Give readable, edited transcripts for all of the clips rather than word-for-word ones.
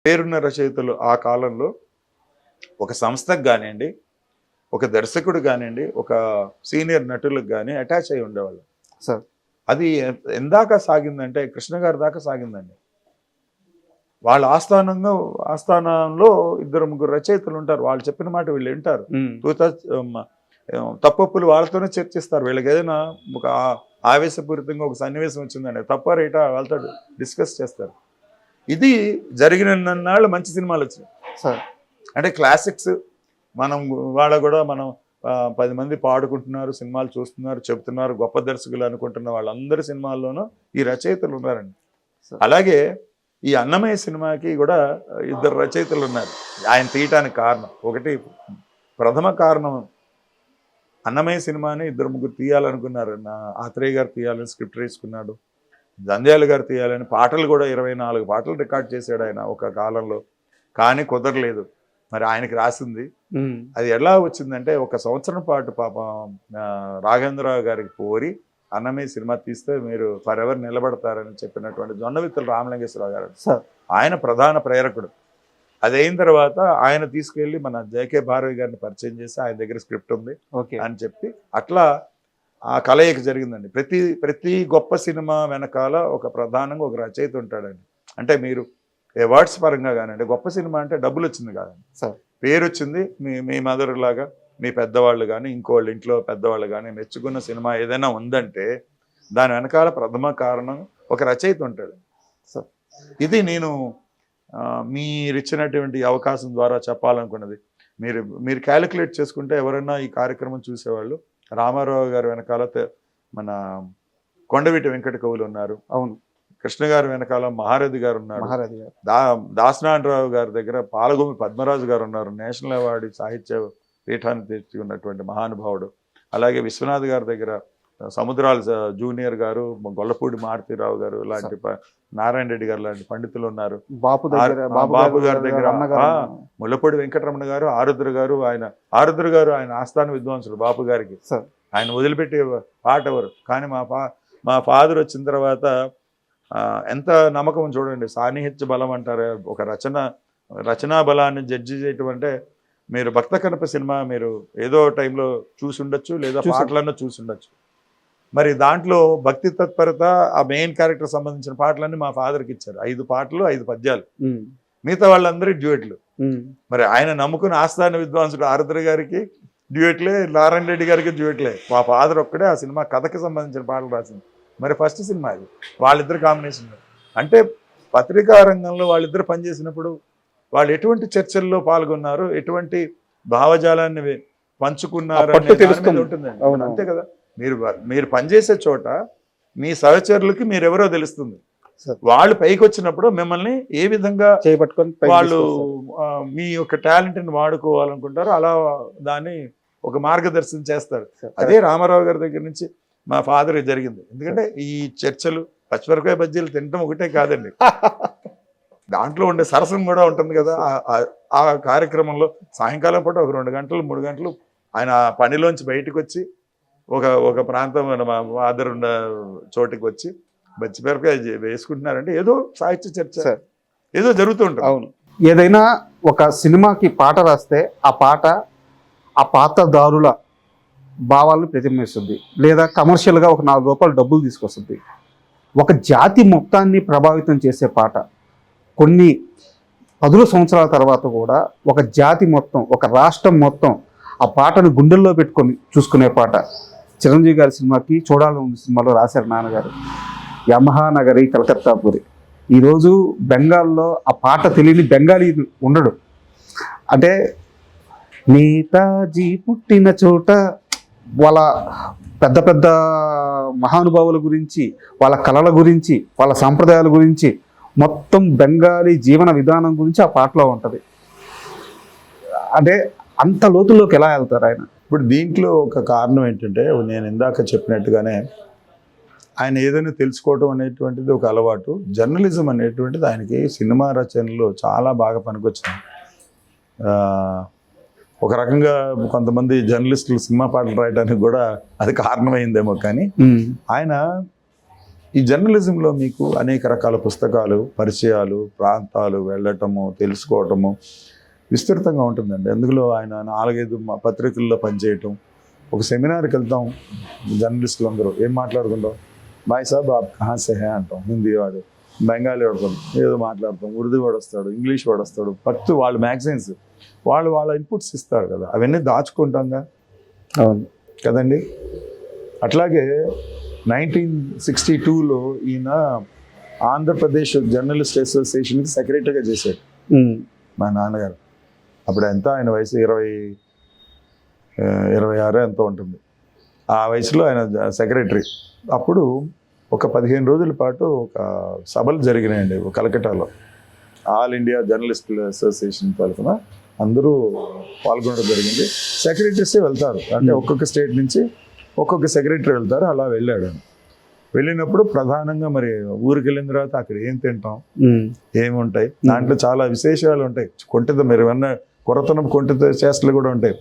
పేరున్న రచయితలు ఆ కాలంలో ఒక సంస్థకు కానివ్వండి, ఒక దర్శకుడు కానివ్వండి, ఒక సీనియర్ నటులకు కానీ అటాచ్ అయి ఉండేవాళ్ళు సార్. అది ఎందాక సాగిందంటే కృష్ణ గారి దాకా సాగిందండి. వాళ్ళ ఆస్థానంలో ఇద్దరు ముగ్గురు రచయితలు ఉంటారు. వాళ్ళు చెప్పిన మాట వీళ్ళు వింటారు. తప్పొప్పులు వాళ్ళతోనే చర్చిస్తారు. వీళ్ళకి ఏదైనా ఒక ఆవేశపూరితంగా ఒక సన్నివేశం వచ్చిందండి, తప్ప రైటా వాళ్ళతో డిస్కస్ చేస్తారు. ఇది జరిగిన నాళ్ళు మంచి సినిమాలు వచ్చినాయి సార్. అంటే క్లాసిక్స్ మనం వాళ్ళ కూడా మనం 10 మంది పాడుకుంటున్నారు, సినిమాలు చూస్తున్నారు, చెబుతున్నారు, గొప్ప దర్శకులు అనుకుంటున్న వాళ్ళందరి సినిమాల్లోనూ ఈ రచయితలు ఉన్నారండి. అలాగే ఈ అన్నమయ్య సినిమాకి కూడా ఇద్దరు రచయితలు ఉన్నారు ఆయన తీయటానికి కారణం. ఒకటి ప్రథమ కారణం, అన్నమయ్య సినిమాని ఇద్దరు ముగ్గురు తీయాలనుకున్నారు. ఆత్రేయ గారు తీయాలని స్క్రిప్ట్ వేసుకున్నాడు, జంధ్యాల గారు తీయాలని పాటలు కూడా 24 పాటలు రికార్డ్ చేశాడు ఆయన ఒక కాలంలో. కానీ కుదరలేదు. మరి ఆయనకి రాసింది అది ఎలా వచ్చిందంటే, ఒక సంవత్సరం పాటు పాపం రాఘవేంద్రరావు గారికి కోరి అన్నమయ్య సినిమా తీస్తే మీరు ఫర్ ఎవర్ నిలబడతారని చెప్పినటువంటి జొన్నవిత్తుల రామలింగేశ్వరరావు గారు ఆయన ప్రధాన ప్రేరకుడు. అది అయిన తర్వాత ఆయన తీసుకెళ్ళి మన జేకే భారవి గారిని పరిచయం చేసి ఆయన దగ్గర స్క్రిప్ట్ ఉంది అని చెప్పి అట్లా ఆ కలయిక జరిగిందండి. ప్రతి గొప్ప సినిమా వెనకాల ఒక ప్రధానంగా ఒక రచయిత ఉంటాడండి. అంటే మీరు అవార్డ్స్ పరంగా కానివ్వండి, గొప్ప సినిమా అంటే డబ్బులు వచ్చింది కాదండి, పేరు వచ్చింది. మీ మదర్ లాగా మీ పెద్దవాళ్ళు కానీ ఇంకోళ్ళు ఇంట్లో పెద్దవాళ్ళు కానీ మెచ్చుకున్న సినిమా ఏదైనా ఉందంటే దాని వెనకాల ప్రథమ కారణం ఒక రచయిత ఉంటాడు. ఇది నేను మీరు ఇచ్చినటువంటి అవకాశం ద్వారా చెప్పాలనుకున్నది. మీరు క్యాలిక్యులేట్ చేసుకుంటే ఎవరైనా ఈ కార్యక్రమం చూసేవాళ్ళు రామారావు గారి వెనకాల మన కొండవీటి వెంకట కవులు ఉన్నారు. అవును. కృష్ణ గారి వెనకాల మహారథి గారు ఉన్నారు. దాసనారాయణరావు గారి దగ్గర పాలగుమి పద్మరాజు గారు ఉన్నారు, నేషనల్ అవార్డు సాహిత్య పీఠాన్ని తెచ్చుకున్నటువంటి మహానుభావుడు. అలాగే విశ్వనాథ్ గారి దగ్గర సముద్రాల జూనియర్ గారు, గొల్లపూడి మారుతీరావు గారు లాంటి, నారాయణ రెడ్డి గారు లాంటి పండితులు ఉన్నారు. బాబు గారి దగ్గర ముల్లపూడి వెంకటరమణ గారు, ఆరుద్ర గారు ఆయన ఆస్థాన విద్వాంసుడు బాపు గారికి. ఆయన వదిలిపెట్టే పాట ఎవరు. కానీ మా ఫాదర్ వచ్చిన తర్వాత ఎంత నమ్మకం చూడండి. సాన్నిహిత్య బలం అంటారు. ఒక రచనా బలాన్ని జడ్జి చేయటం అంటే, మీరు భక్త కనప సినిమా మీరు ఏదో టైంలో చూసి ఉండొచ్చు, లేదా పాటలన్నా చూసి ఉండొచ్చు. మరి దాంట్లో భక్తి తత్పరత ఆ మెయిన్ క్యారెక్టర్ సంబంధించిన పాటలన్నీ మా ఫాదర్కి ఇచ్చారు. 5 పాటలు 5 పద్యాలు, మిగతా వాళ్ళందరూ డ్యూయట్లు. మరి ఆయన నమ్ముకున్న ఆస్థాన విద్వాంసుడు ఆరుద్ర గారికి డ్యూయట్లే, నారాయణ రెడ్డి గారికి డ్యూయట్లే. మా ఫాదర్ ఒక్కడే ఆ సినిమా కథకి సంబంధించిన పాటలు రాసింది. మరి ఫస్ట్ సినిమా అది వాళ్ళిద్దరు కాంబినేషన్. అంటే పత్రికా రంగంలో వాళ్ళిద్దరు పనిచేసినప్పుడు వాళ్ళు ఎటువంటి చర్చల్లో పాల్గొన్నారు, ఎటువంటి భావజాలాన్ని పంచుకున్నారు అనేది ఉంటుందండి. అంతే కదా. మీరు పనిచేసే చోట మీ సహచరులకి మీరెవరో తెలుస్తుంది. వాళ్ళు పైకి వచ్చినప్పుడు మిమ్మల్ని ఏ విధంగా వాళ్ళు మీ యొక్క టాలెంట్ని వాడుకోవాలనుకుంటారో అలా దాన్ని ఒక మార్గదర్శనం చేస్తారు. అదే రామారావు గారి దగ్గర నుంచి మా ఫాదర్ జరిగింది. ఎందుకంటే ఈ చర్చలు, పచ్చిమిరపకాయ బజ్జీలు తినడం ఒకటే కాదండి, దాంట్లో ఉండే సరసం కూడా ఉంటుంది కదా. ఆ కార్యక్రమంలో సాయంకాలం పూట ఒక 2 గంటలు 3 గంటలు ఆయన పనిలోంచి బయటకు వచ్చి ఒక ప్రాంతం మా ఫాదర్ ఉన్న చోటుకి వచ్చి పచ్చిమిరపకాయ వేసుకుంటున్నారంటే ఏదో సాహిత్య చర్చ ఏదో జరుగుతూ ఉంటుంది. అవును. ఏదైనా ఒక సినిమాకి పాట రాస్తే ఆ పాత్రదారుల భావాలను ప్రతిబింబిస్తుంది, లేదా కమర్షియల్గా ఒక 4 రూపాయలు డబ్బులు తీసుకొస్తుంది. ఒక జాతి మొత్తాన్ని ప్రభావితం చేసే పాట కొన్ని 10 సంవత్సరాల తర్వాత కూడా ఒక జాతి మొత్తం, ఒక రాష్ట్రం మొత్తం ఆ పాటను గుండెల్లో పెట్టుకొని చూసుకునే పాట చిరంజీవి గారి సినిమాకి చూడాలని ఉంది సినిమాలో రాశారు నాన్నగారు. యమహా నగరి కలకత్తాపురి. ఈరోజు బెంగాల్లో ఆ పాట తెలియని బెంగాలీ ఉండడు. అంటే నేతాజీ పుట్టిన చోట వాళ్ళ పెద్ద పెద్ద మహానుభావుల గురించి, వాళ్ళ కళల గురించి, వాళ్ళ సాంప్రదాయాల గురించి, మొత్తం బెంగాలీ జీవన విధానం గురించి ఆ పాటలో ఉంటుంది. అంటే అంత లోతుల్లోకి ఎలా వెళ్తారు ఆయన? ఇప్పుడు దీంట్లో ఒక కారణం ఏంటంటే, నేను ఇందాక చెప్పినట్టుగానే ఆయన ఏదైనా తెలుసుకోవటం అనేటువంటిది ఒక అలవాటు. జర్నలిజం అనేటువంటిది ఆయనకి సినిమా రచనలో చాలా బాగా పనికొచ్చింది. ఒక రకంగా కొంతమంది జర్నలిస్టులు సినిమా పాటలు రాయడానికి కూడా అది కారణమైందేమో. కానీ ఆయన ఈ జర్నలిజంలో మీకు అనేక రకాల పుస్తకాలు, పరిచయాలు, ప్రాంతాలు వెళ్ళటము, తెలుసుకోవటము విస్తృతంగా ఉంటుందండి. అందులో ఆయన 4-5 పత్రికల్లో పనిచేయటం, ఒక సెమినార్కి వెళ్తాం, జర్నలిస్టులు అందరూ ఏం మాట్లాడుకుంటాం, బాయ్ సాబ్ ఆప్ కహా సే హై అంటాం, హిందీ వాడు, బెంగాలీ వాడు ఏదో మాట్లాడతాం, ఉర్దూ వాడు వస్తాడు, ఇంగ్లీష్ వాడు వస్తాడు, వాళ్ళు మ్యాగజైన్స్ వాళ్ళ ఇన్పుట్స్ ఇస్తారు కదా, అవన్నీ దాచుకుంటాంగా. అవును కదండి. అట్లాగే 1962లో ఈయన ఆంధ్రప్రదేశ్ జర్నలిస్ట్ అసోసియేషన్కి సెక్రటరీగా చేశాడు మా నాన్నగారు. అప్పుడు ఎంత ఆయన వయసు 26 ఎంతో ఉంటుంది. ఆ వయసులో ఆయన సెక్రటరీ. అప్పుడు ఒక 15 రోజుల పాటు ఒక సభలు జరిగినాయండి కలకట్టాలో. ఆల్ ఇండియా జర్నలిస్ట్ అసోసియేషన్ తరఫున అందరూ పాల్గొనడం జరిగింది. సెక్రటరీసే వెళ్తారు, అంటే ఒక్కొక్క స్టేట్ నుంచి ఒక్కొక్క సెక్రటరీ వెళ్తారు. అలా వెళ్ళాడు. వెళ్ళినప్పుడు ప్రధానంగా మరి ఊరికి వెళ్ళిన తర్వాత అక్కడ ఏం తింటాం, ఏముంటాయి, దాంట్లో చాలా విశేషాలు ఉంటాయి. కొంటిత మీరు అన్న కొరతనం కొంటిత చేష్టలు కూడా ఉంటాయి.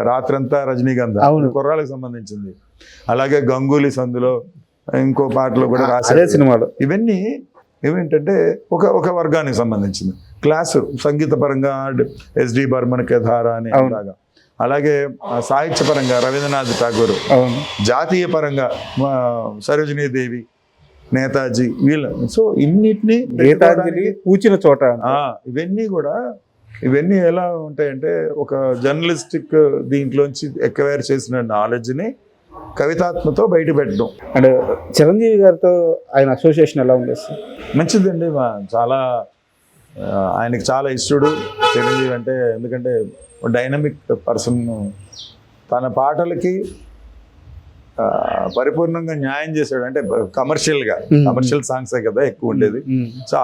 రాత్రంతా రజనీగంధ కుర్రాళ్ళకి సంబంధించింది. అలాగే గంగూలీ సందులో ఇంకో పాటలో కూడా రాసే సినిమాలు. ఇవన్నీ ఏమిటంటే ఒక వర్గానికి సంబంధించింది. క్లాసు సంగీత పరంగా ఎస్డి బర్మన్ కేధార అని అలాగా, అలాగే సాహిత్యపరంగా రవీంద్రనాథ్ ఠాగూర్, జాతీయ పరంగా సరోజినీ దేవి, నేతాజీ, వీళ్ళ. సో ఇన్నిటినీ పూచిన చోట ఇవన్నీ ఎలా ఉంటాయంటే ఒక జర్నలిస్టిక్ దీంట్లోంచి ఎక్వైర్ చేసిన నాలెడ్జ్ని కవితాత్మతో బయట పెట్టడం. అండ్ చిరంజీవి గారితో ఆయన అసోసియేషన్ ఎలా ఉంది? మంచిదండి. చాలా ఆయనకి చాలా ఇష్టడు చిరంజీవి అంటే. ఎందుకంటే డైనమిక్ పర్సన్, తన పాటలకి పరిపూర్ణంగా న్యాయం చేశాడు. అంటే కమర్షియల్ సాంగ్సే కదా ఎక్కువ ఉండేది. సో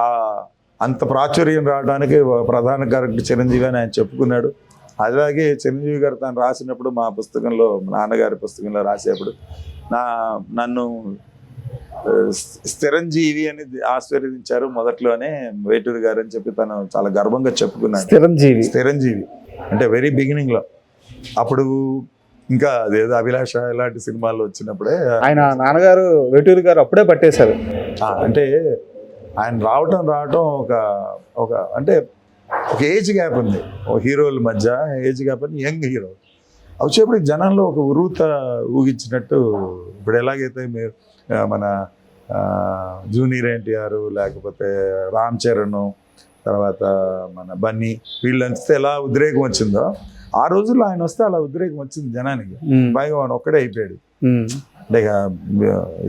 అంత ప్రాచుర్యం రావడానికి ప్రధాన కారకుడు చిరంజీవి అని ఆయన చెప్పుకున్నాడు. అలాగే చిరంజీవి గారు తను రాసినప్పుడు మా పుస్తకంలో, నాన్నగారి పుస్తకంలో రాసేప్పుడు నన్ను స్థిరంజీవి అని ఆశీర్వదించారు మొదట్లోనే వేటూరి గారు అని చెప్పి తను చాలా గర్వంగా చెప్పుకున్నాడు. స్థిరంజీవి అంటే వెరీ బిగినింగ్ లో. అప్పుడు ఇంకా అదేదో అభిలాష ఇలాంటి సినిమాలు వచ్చినప్పుడే ఆయన నాన్నగారు వేటూరి గారు అప్పుడే పట్టేశారు. అంటే ఆయన రావటం ఒక అంటే ఒక ఏజ్ గ్యాప్ ఉంది హీరోల మధ్య. ఏజ్ గ్యాప్ అని యంగ్ హీరో వచ్చేప్పుడు జనంలో ఒక ఉరుత ఊగించినట్టు. ఇప్పుడు ఎలాగైతే మీరు మన జూనియర్ ఎన్టీఆర్, లేకపోతే రామ్ చరణ్, తర్వాత మన బన్నీ, వీళ్ళంటే ఎలా ఉద్రేకం వచ్చిందో ఆ రోజుల్లో ఆయన వస్తే అలా ఉద్రేకం వచ్చింది జనానికి. పైగా ఆయన ఒక్కడే అయిపోయాడు. అంటే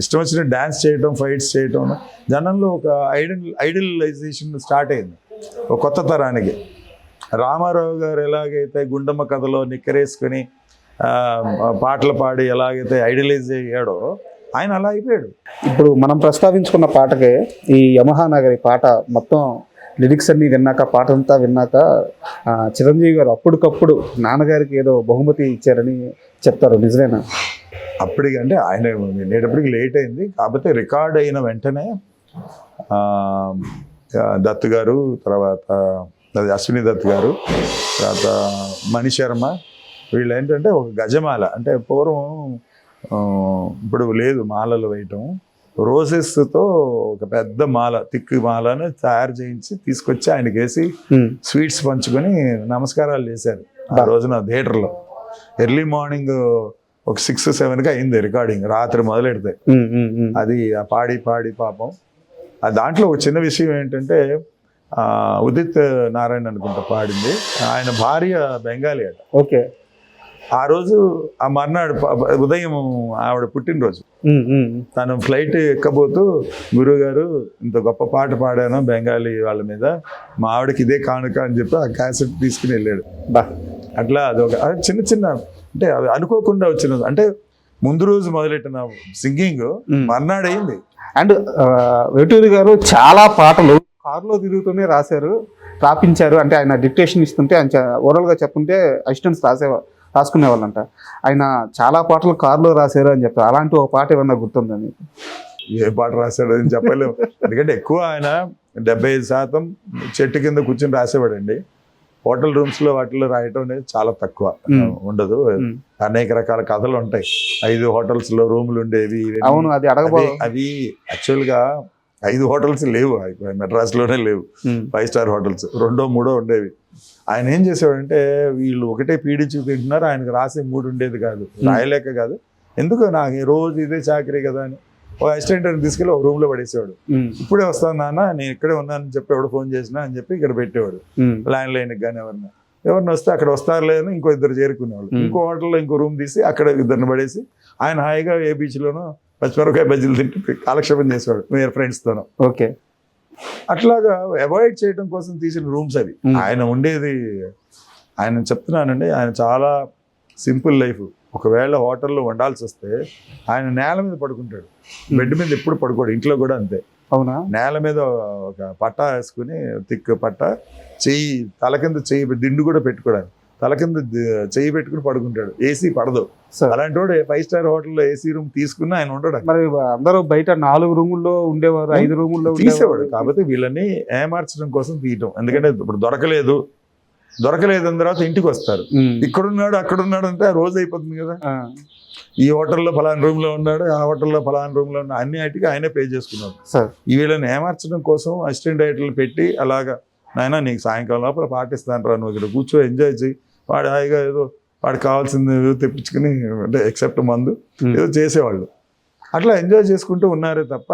ఇష్టం వచ్చిన డ్యాన్స్ చేయటం, ఫైట్స్ చేయటం, జనంలో ఒక ఐడలైజేషన్ స్టార్ట్ అయింది ఒక కొత్త తరానికి. రామారావు గారు ఎలాగైతే గుండమ్మ కథలో నిక్కరేసుకుని పాటలు పాడి ఎలాగైతే ఐడలైజ్ అయ్యాడో ఆయన అలా అయిపోయాడు. ఇప్పుడు మనం ప్రస్తావించుకున్న పాటకే ఈ యమహా నగరి పాట మొత్తం లిరిక్స్ అన్ని విన్నాక, పాట అంతా విన్నాక చిరంజీవి గారు అప్పటికప్పుడు నాన్నగారికి ఏదో బహుమతి ఇచ్చారని చెప్తారు, నిజమేనా? అప్పటికంటే ఆయన వినేటప్పటికి లేట్ అయింది. కాకపోతే రికార్డ్ అయిన వెంటనే దత్ గారు, తర్వాత అశ్విని దత్ గారు, తర్వాత మణిశర్మ, వీళ్ళు ఏంటంటే ఒక గజమాల, అంటే పూర్వం ఇప్పుడు లేదు మాలలు వేయటం, రోజెస్తో ఒక పెద్ద మాల, తిక్కు మాలను తయారు చేయించి తీసుకొచ్చి ఆయనకి వేసి స్వీట్స్ పంచుకొని నమస్కారాలు చేశారు ఆ రోజున థియేటర్లో. ఎర్లీ మార్నింగ్ ఒక 6-7కి అయింది రికార్డింగ్, రాత్రి మొదలెడితే. అది పాడి పాపం. దాంట్లో ఒక చిన్న విషయం ఏంటంటే ఉదిత్ నారాయణ అనుకుంటా పాడింది. ఆయన భార్య బెంగాలీ అట. ఓకే. ఆ రోజు ఆ మర్నాడు ఉదయం ఆవిడ పుట్టినరోజు. తను ఫ్లైట్ ఎక్కబోతూ, గురువు గారు ఇంత గొప్ప పాట పాడాను బెంగాలీ వాళ్ళ మీద, మా ఆవిడకి ఇదే కానుక అని చెప్పి ఆ క్యాసెట్ తీసుకుని వెళ్ళాడు. అట్లా అదొక చిన్న అంటే అవి అనుకోకుండా వచ్చిన, అంటే ముందు రోజు మొదలెట్టిన సింగింగ్ మర్నాడు అయింది. అండ్ వేటూరి గారు చాలా పాటలు కారులో తిరుగుతూనే రాపించారు. అంటే ఆయన డిక్టేషన్ ఇస్తుంటే, ఆయన ఓరల్గా చెప్తుంటే అసిస్టెంట్స్ రాసుకునే వాళ్ళంట. ఆయన చాలా పాటలు కారులో రాశారు అని చెప్తారు. అలాంటి ఒక పాట ఏమన్నా గుర్తుందా మీకు? ఏ పాట రాశాడు అని చెప్పలేము. ఎందుకంటే ఎక్కువ ఆయన 75% చెట్టు కింద కూర్చొని రాసేవాడండి. హోటల్ రూమ్స్ లో వాటిలో రాయటం అనేది చాలా తక్కువ, ఉండదు. అనేక రకాల కథలు ఉంటాయి. 5 hotels లో రూములు ఉండేవి. అవును, అది అడగబో అవి యాక్చువల్ గా 5 hotels లేవు మెడ్రాస్ లోనే లేవు. 5 star hotels 2, 3 ఉండేవి. ఆయన ఏం చేసేవాడంటే వీళ్ళు ఒకటే పీడించి తింటున్నారు, ఆయనకు రాసే మూడు ఉండేది కాదు, రాయలేక కాదు, ఎందుకు నాకు ఈ రోజు ఇదే చాకరీ కదా అని ఒక అసిస్టెంట్ తీసుకెళ్ళి ఒక రూమ్ లో పడేసేవాడు. ఇప్పుడే వస్తాను నాన్న, నేను ఇక్కడే ఉన్నానని చెప్పి ఎవడు ఫోన్ చేసినా అని చెప్పి ఇక్కడ పెట్టేవాడు. ల్యాండ్ లైన్కి కానీ ఎవరిని వస్తే అక్కడ వస్తారులే అని ఇంకో 2 చేరుకునేవాళ్ళు. ఇంకో హోటల్లో ఇంకో రూమ్ తీసి అక్కడ 2 పడేసి ఆయన హాయిగా ఏ బీచ్లోనో పచ్చిమిరపకాయ బజ్జీలు తింటూ కాలక్షేపం చేసేవాడు మీరు ఫ్రెండ్స్తోనో. ఓకే, అట్లాగా అవాయిడ్ చేయడం కోసం తీసిన రూమ్స్ అవి. ఆయన ఉండేది, ఆయన చెప్తున్నానండి, ఆయన చాలా సింపుల్ లైఫ్. ఒకవేళ హోటల్లో వండాల్సి వస్తే ఆయన నేల మీద పడుకుంటాడు, బెడ్ మీద ఎప్పుడు పడుకోడు. ఇంట్లో కూడా అంతే. అవునా? నేల మీద ఒక పట్టా వేసుకుని, తిక్కు పట్టా, చెయ్యి తల కింద చెయ్యి దిండు కూడా పెట్టుకోవడానికి తల కింద చెయ్యి పెట్టుకుని పడుకుంటాడు. ఏసీ పడదు. అలాంటి వాడు 5 star హోటల్లో ఏసీ రూమ్ తీసుకుని ఆయన ఉండడు. మరి అందరూ బయట 4 రూముల్లో ఉండేవారు, 5 రూముల్లో తీసేవాడు. కాకపోతే వీళ్ళని ఏమార్చడం కోసం తీయటం. ఎందుకంటే ఇప్పుడు దొరకలేదని తర్వాత ఇంటికి వస్తారు, ఇక్కడున్నాడు అక్కడున్నాడు అంటే ఆ రోజు అయిపోతుంది కదా. ఈ హోటల్లో ఫలానా రూమ్ లో ఉన్నాడు, ఆ హోటల్లో ఫలానా రూమ్ లో ఉన్నాడు, అన్ని వాటికి ఆయనే పే చేసుకున్నాడు. ఈ వీళ్ళని ఏమార్చడం కోసం అసిస్టెంట్ డైరెక్టర్లు పెట్టి అలాగా, నాయన నీకు సాయంకాలం లోపల పాటిస్తాను రా, నువ్వు ఇక్కడ కూర్చో ఎంజాయ్ చేయి, వాడు హాయిగా ఏదో వాడికి కావాల్సింది ఏదో తెప్పించుకుని, అంటే ఎక్సెప్ట్ మందు ఏదో చేసేవాళ్ళు. అట్లా ఎంజాయ్ చేసుకుంటూ ఉన్నారే తప్ప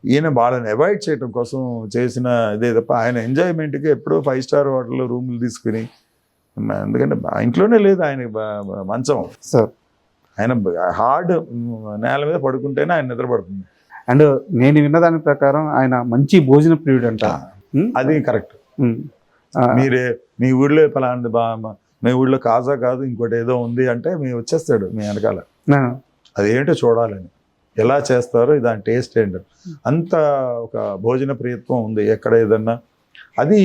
ఈయన వాళ్ళని అవాయిడ్ చేయడం కోసం చేసిన ఇదే తప్ప ఆయన ఎంజాయ్మెంట్కి ఎప్పుడో 5 star హోటల్లో రూములు తీసుకుని, ఎందుకంటే ఇంట్లోనే లేదు ఆయన మంచం. ఆయన హార్డ్ నేల మీద పడుకుంటేనే ఆయన నిద్రపడుతుంది. అండ్ నేను విన్న దాని ప్రకారం ఆయన మంచి భోజన ప్రియుడు అంట. అది కరెక్ట్. మీరే మీ ఊళ్ళో ఫలానా, మీ ఊళ్ళో కాజా కాదు ఇంకోటి ఏదో ఉంది అంటే మీ వచ్చేస్తాడు మీ వెనకాల, అదేంటో చూడాలని, ఎలా చేస్తారో దాని టేస్ట్ ఏంటో, అంత ఒక భోజన ప్రియత్వం ఉంది ఎక్కడ ఏదన్నా. అది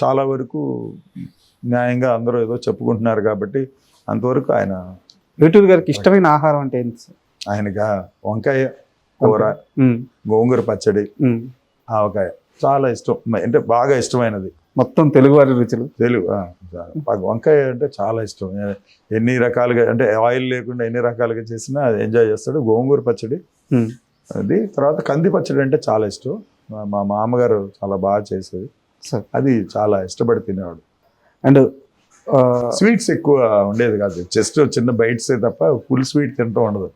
చాలా వరకు న్యాయంగా అందరూ ఏదో చెప్పుకుంటున్నారు కాబట్టి అంతవరకు ఆయన. వేటూరు గారికి ఇష్టమైన ఆహారం అంటే ఏంటి? ఆయనగా వంకాయ కూర, గోంగూర పచ్చడి, ఆవకాయ చాలా ఇష్టం, అంటే బాగా ఇష్టమైనది. మొత్తం తెలుగువారి రుచులు. వంకాయ అంటే చాలా ఇష్టం. ఎన్ని రకాలుగా అంటే ఆయిల్ లేకుండా ఎన్ని రకాలుగా చేసినా అది ఎంజాయ్ చేస్తాడు. గోంగూర పచ్చడి అది, తర్వాత కంది పచ్చడి అంటే చాలా ఇష్టం. మా మామగారు చాలా బాగా చేసేది, అది చాలా ఇష్టపడి తినేవాడు. అండ్ స్వీట్స్ ఎక్కువ ఉండేది కాదు, జస్ట్ చిన్న బైట్సే తప్ప ఫుల్ స్వీట్ తింటూ ఉండదు.